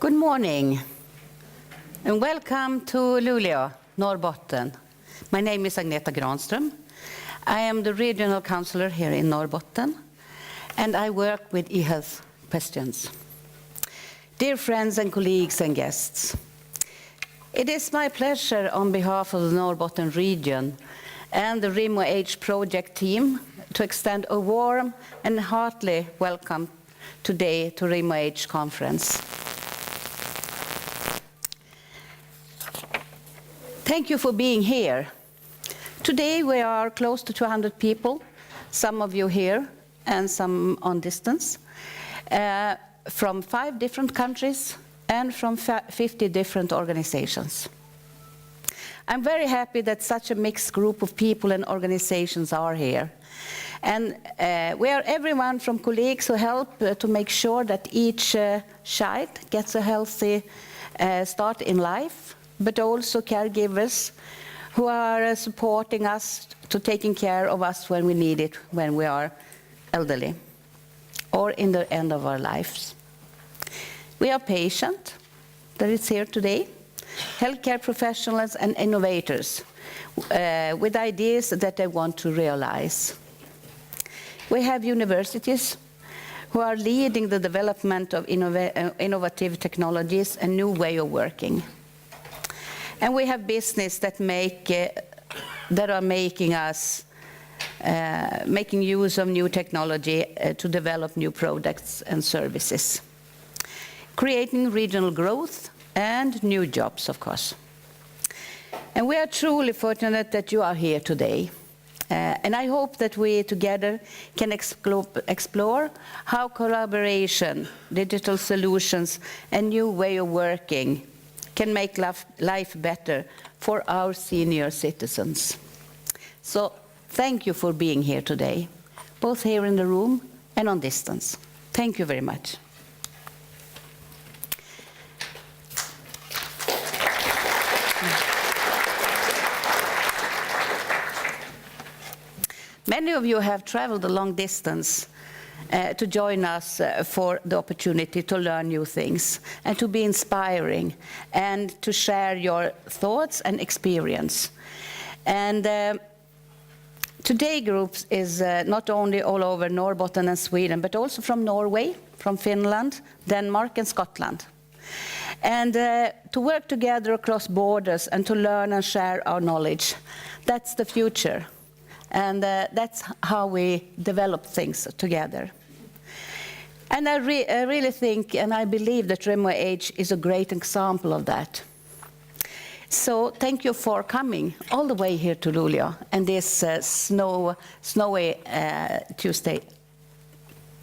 Good morning and welcome to Luleå, Norrbotten. My name is Agneta Granström. I am the regional councilor here in Norrbotten and I work with e-health questions. Dear friends and colleagues and guests, it is my pleasure on behalf of the Norrbotten region and the RIMO-H project team to extend a warm and hearty welcome today to RIMO-H conference. Thank you for being here. Today we are close to 200 people, some of you here and some on distance, from 5 different countries and from 50 different organizations. I'm very happy that such a mixed group of people and organizations are here. And we are everyone from colleagues who help to make sure that each child gets a healthy start in life, but also caregivers who are supporting us to taking care of us when we need it, when we are elderly or in the end of our lives. We are patients that is here today, healthcare professionals and innovators with ideas that they want to realize. We have universities who are leading the development of innovative technologies and new way of working. And we have business that are making use of new technology to develop new products and services, creating regional growth and new jobs, of course. And we are truly fortunate that you are here today. And I hope that we together can explore how collaboration, digital solutions, and new way of working can make life better for our senior citizens. So thank you for being here today, both here in the room and on distance. Thank you very much. Many of you have traveled a long distance to join us for the opportunity to learn new things and to be inspiring and to share your thoughts and experience. And today groups is not only all over Norrbotten and Sweden, but also from Norway, from Finland, Denmark and Scotland. And to work together across borders and to learn and share our knowledge, that's the future. And that's how we develop things together. And I really think and I believe that RIMO-H is a great example of that. So thank you for coming all the way here to Luleå and this snowy Tuesday.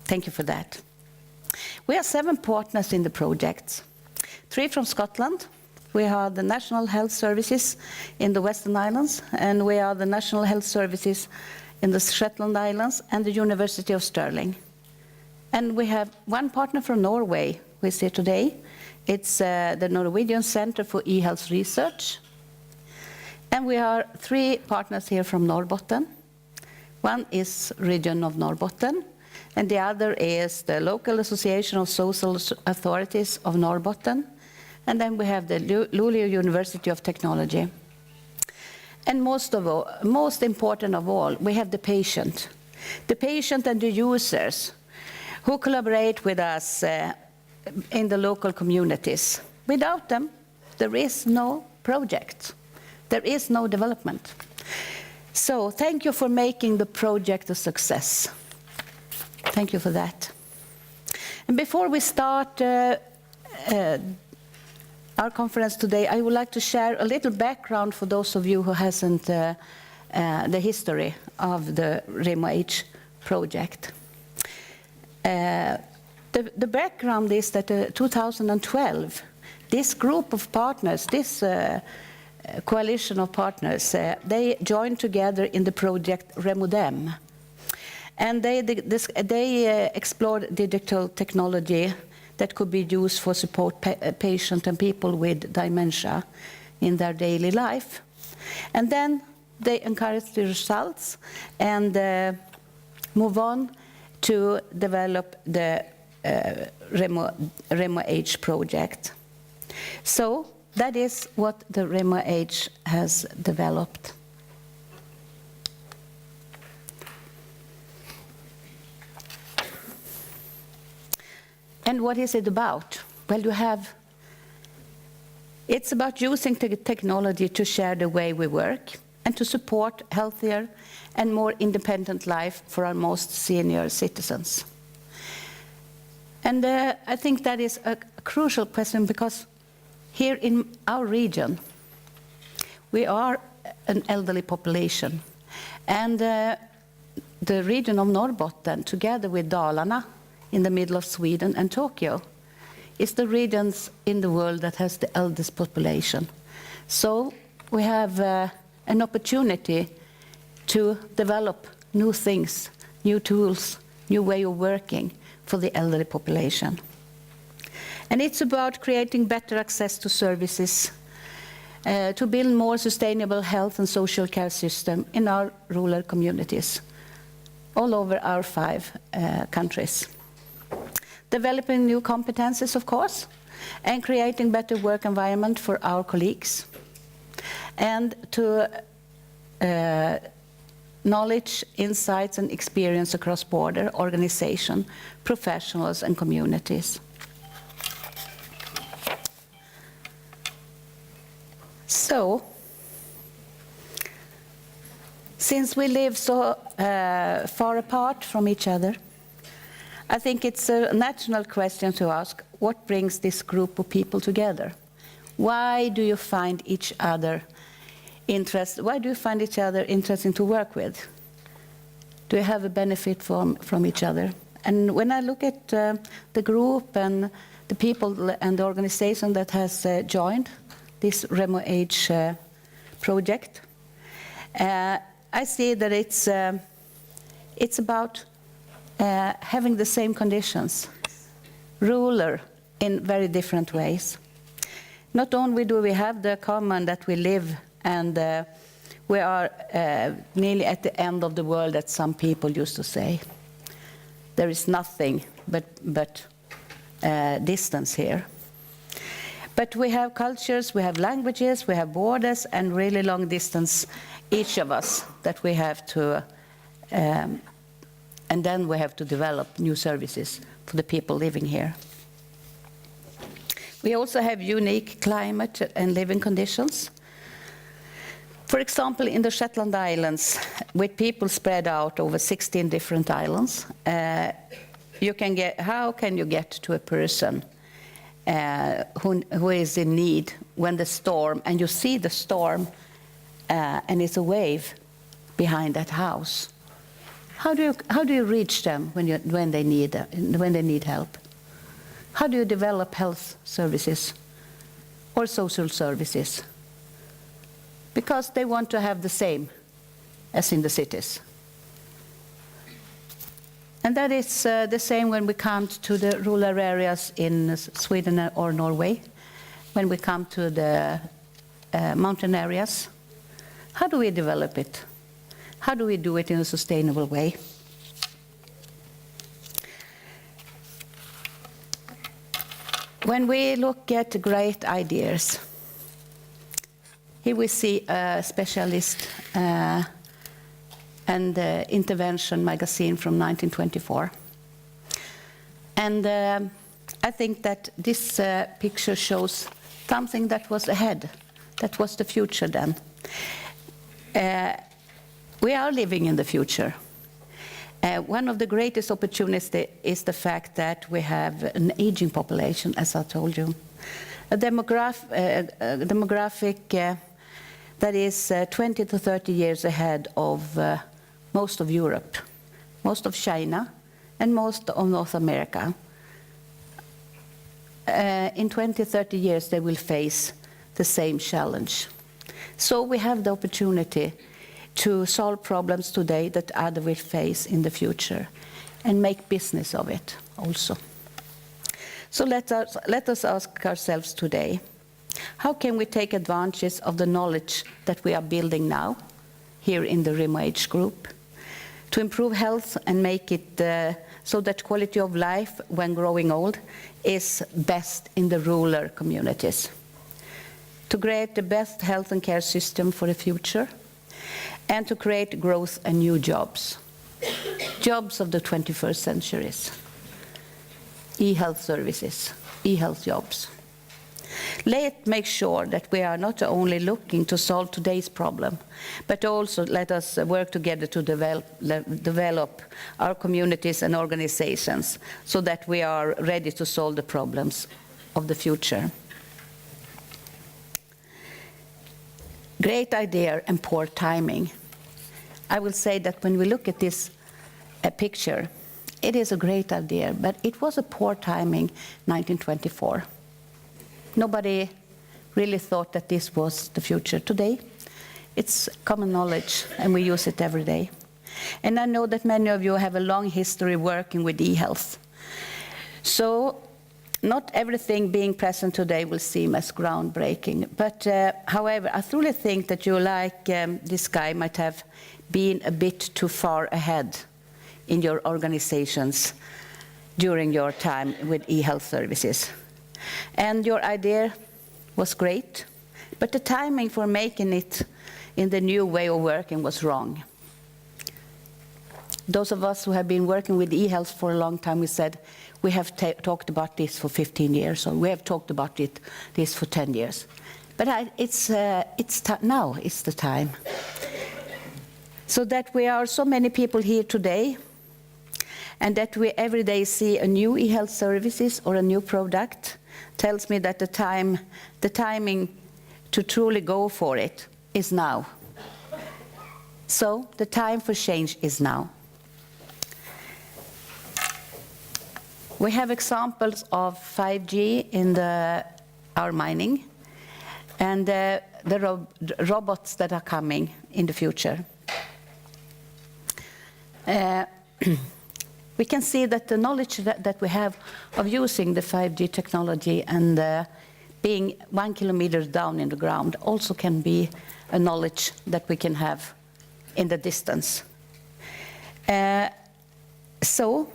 Thank you for that. We are 7 partners in the project. 3 from Scotland. We are the National Health Services in the Western Islands, and we are the National Health Services in the Shetland Islands and the University of Stirling. And we have 1 partner from Norway who is here today. It's the Norwegian Center for E-Health Research. And we are 3 partners here from Norrbotten. 1 is Region of Norrbotten, and the other is the Local Association of Social Authorities of Norrbotten. And then we have the Luleå University of Technology. And most important of all, we have the patient and the users who collaborate with us in the local communities. Without them, there is no project. There is no development. So thank you for making the project a success. Thank you for that. And before we start our conference today, I would like to share a little background for those of you who hasn't the history of the RIMO-H project. The background is that 2012, this group of partners, this coalition of partners, they joined together in the project REMODEM. And they explored digital technology that could be used for support patients and people with dementia in their daily life. And then they encouraged the results and move on to develop the Remo Age project. So that is what the Remo Age has developed. And what is it about? Well, it's about using technology to share the way we work and to support healthier and more independent life for our most senior citizens. And I think that is a crucial question, because here in our region, we are an elderly population. And the region of Norrbotten, together with Dalarna, in the middle of Sweden, and Tokyo, is the regions in the world that has the eldest population. So we have an opportunity to develop new things, new tools, new way of working for the elderly population. And it's about creating better access to services, to build more sustainable health and social care system in our rural communities, all over our 5 countries. Developing new competences, of course, and creating better work environment for our colleagues, and to knowledge, insights, and experience across border, organization, professionals, and communities. So, since we live so far apart from each other, I think it's a natural question to ask, what brings this group of people together? Why do you find each other interesting to work with? Do you have a benefit from each other? And when I look at the group and the people and the organization that has joined this Remo Age project, I see that it's about having the same conditions, ruler in very different ways. Not only do we have the common that we live and we are nearly at the end of the world, as some people used to say. There is nothing but distance here. But we have cultures, we have languages, we have borders, and really long distance, each of us, that we have to and then we have to develop new services for the people living here. We also have unique climate and living conditions. For example, in the Shetland Islands, with people spread out over 16 different islands, how can you get to a person who is in need when the storm, and you see the storm, and it's a wave behind that house? How do you reach them when they need help? How do you develop health services or social services? Because they want to have the same as in the cities. And that is the same when we come to the rural areas in Sweden or Norway, when we come to the mountain areas. How do we develop it? How do we do it in a sustainable way? When we look at great ideas, here we see a specialist and intervention magazine from 1924. And I think that this picture shows something that was ahead, that was the future then. We are living in the future. One of the greatest opportunities is the fact that we have an aging population, as I told you. A demographic that is 20 to 30 years ahead of most of Europe, most of China, and most of North America. In 20, 30 years, they will face the same challenge. So we have the opportunity to solve problems today that others will face in the future and make business of it also. So let us ask ourselves today, how can we take advantage of the knowledge that we are building now here in the Remo Age group to improve health and make it so that quality of life when growing old is best in the rural communities. To create the best health and care system for the future, and to create growth and new jobs. Jobs of the 21st centuries. E-health services, e-health jobs. Let's make sure that we are not only looking to solve today's problem, but also let us work together to develop our communities and organizations so that we are ready to solve the problems of the future. Great idea and poor timing. I will say that when we look at this picture, it is a great idea, but it was a poor timing 1924. Nobody really thought that this was the future. Today, it's common knowledge, and we use it every day. And I know that many of you have a long history working with e-health. So not everything being present today will seem as groundbreaking. But however, I truly think that you, like this guy, might have been a bit too far ahead in your organizations during your time with e-health services. And your idea was great, but the timing for making it in the new way of working was wrong. Those of us who have been working with e-health for a long time, we said, we have talked about this for 15 years, or we have talked about this for 10 years. But now is the time. So that we are so many people here today, and that we every day see a new e-health services or a new product, tells me that the timing to truly go for it is now. So the time for change is now. We have examples of 5G in our mining, and the robots that are coming in the future. We can see that the knowledge that we have of using the 5G technology and being 1 kilometer down in the ground also can be a knowledge that we can have in the distance. So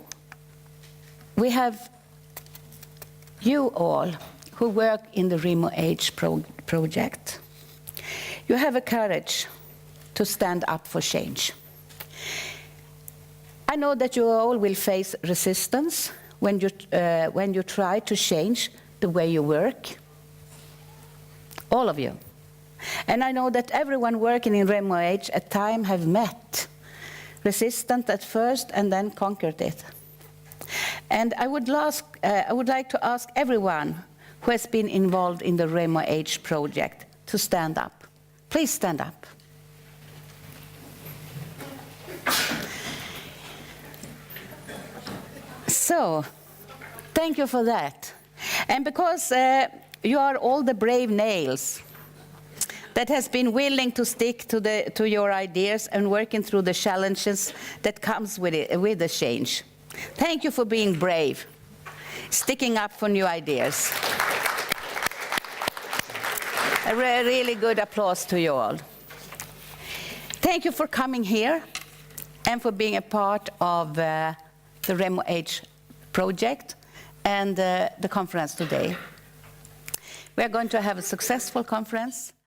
we have you all who work in the Remote Age project. You have a courage to stand up for change. I know that you all will face resistance when you try to change the way you work. All of you. And I know that everyone working in Remote Age at time have met resistance at first and then conquered it. And I would like to ask everyone who has been involved in the Remote Age project to stand up. Please stand up. So, thank you for that. And because you are all the brave nails that has been willing to stick to your ideas and working through the challenges that comes with it, with the change. Thank you for being brave, sticking up for new ideas. A really good applause to you all. Thank you for coming here and for being a part of the Remote Age project and the conference today. We are going to have a successful conference.